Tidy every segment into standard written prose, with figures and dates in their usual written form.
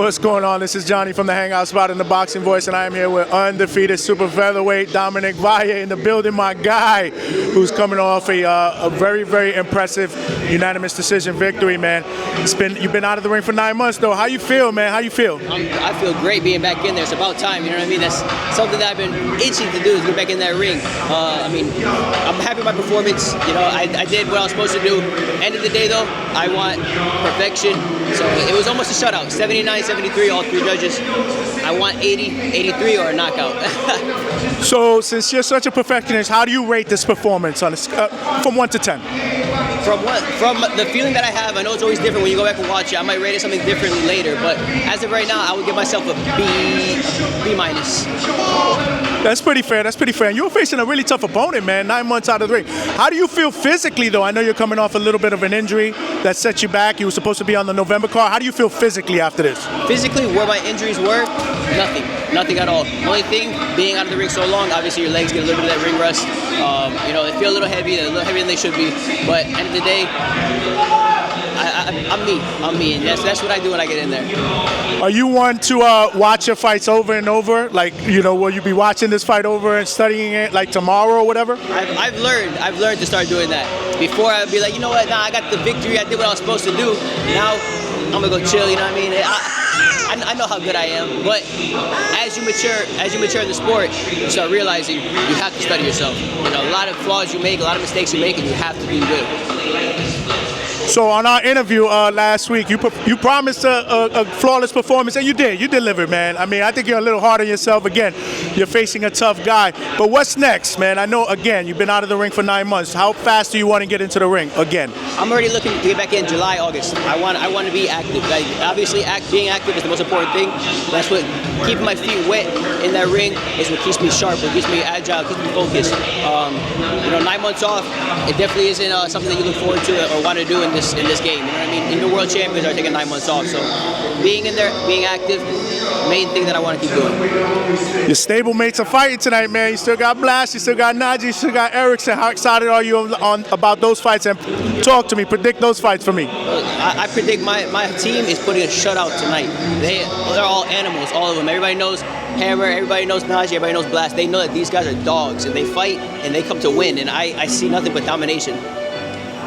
What's going on? This is Johnny from the Hangout spot in the Boxing Voice, and I am here with undefeated super featherweight Dominic Valle in the building. My guy, who's coming off a very, very impressive unanimous decision victory, man. You've been out of the ring for 9 months, though. How you feel, man? How you feel? I feel great being back in there. It's about time. You know what I mean? That's something that I've been itching to do, is get back in that ring. I mean, I'm happy with my performance. You know, I did what I was supposed to do. End of the day, though, I want perfection. So it was almost a shutout. 79-73, all three judges. I want 80-83 or a knockout. So since you're such a perfectionist, how do you rate this performance on from 1 to 10? From the feeling that I have, I know it's always different when you go back and watch it. I might rate it something differently later, but as of right now, I would give myself a B minus. That's pretty fair. That's pretty fair. And you're facing a really tough opponent, man. 9 months out of the ring. How do you feel physically, though? I know you're coming off a little bit of an injury that set you back. You were supposed to be on the November card. How do you feel physically after this? Physically, where my injuries were, nothing at all. Only thing, being out of the ring so long, obviously your legs get a little bit of that ring rust. You know, they feel a little heavy, they're a little heavier than they should be. But end of the day, I'm me, and that's what I do when I get in there. Are you one to watch your fights over and over? Like, you know, will you be watching this fight over and studying it like tomorrow or whatever? I've learned to start doing that. Before I'd be like, you know what, nah, I got the victory, I did what I was supposed to do. Now I'm gonna go chill, you know what I mean? I know how good I am, but as you mature in the sport, you start realizing you have to study yourself. You know, a lot of flaws you make, a lot of mistakes you make, and you have to do good. So on our interview last week, you promised a flawless performance, and you did. You delivered, man. I mean, I think you're a little hard on yourself. Again, you're facing a tough guy. But what's next, man? I know, again, you've been out of the ring for 9 months. How fast do you want to get into the ring again? I'm already looking to get back in July, August. I want to be active. Like, obviously, being active is the most important thing. That's what keeping my feet wet in that ring is what keeps me sharp, what keeps me agile, keeps me focused. You know, 9 months off, it definitely isn't something that you look forward to or want to do in this game. You know what I mean? Even world champions are taking 9 months off. So being in there, being active, main thing that I want to keep doing. Your stablemates are fighting tonight, man. You still got Blast, you still got Najee, you still got Erickson. How excited are you about those fights? And talk to me, predict those fights for me. I predict my team is putting a shutout tonight. They're all animals, all of them. Everybody knows Hammer, everybody knows Najee, everybody knows Blast. They know that these guys are dogs, and they fight, and they come to win, and I see nothing but domination.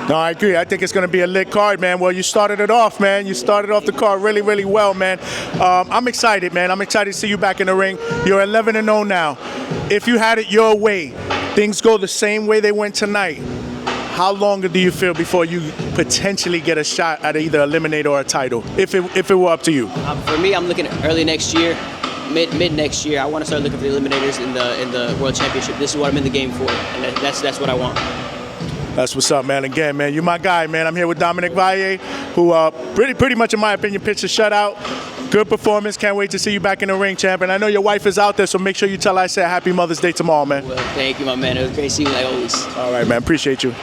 No, I agree. I think it's going to be a lit card, man. Well, you started it off, man. You started off the card really, really well, man. I'm excited, man. I'm excited to see you back in the ring. You're 11-0 now. If you had it your way, things go the same way they went tonight, how longer do you feel before you potentially get a shot at either eliminator or a title, if it were up to you? For me, I'm looking at early next year. Mid next year, I want to start looking for the eliminators in the World Championship. This is what I'm in the game for, and that's what I want. That's what's up, man. Again, man, you're my guy, man. I'm here with Dominic Valle, who pretty much, in my opinion, pitched a shutout. Good performance. Can't wait to see you back in the ring, champ. And I know your wife is out there, so make sure you tell her I said Happy Mother's Day tomorrow, man. Well, thank you, my man. It was great seeing you like always. All right, man. Appreciate you.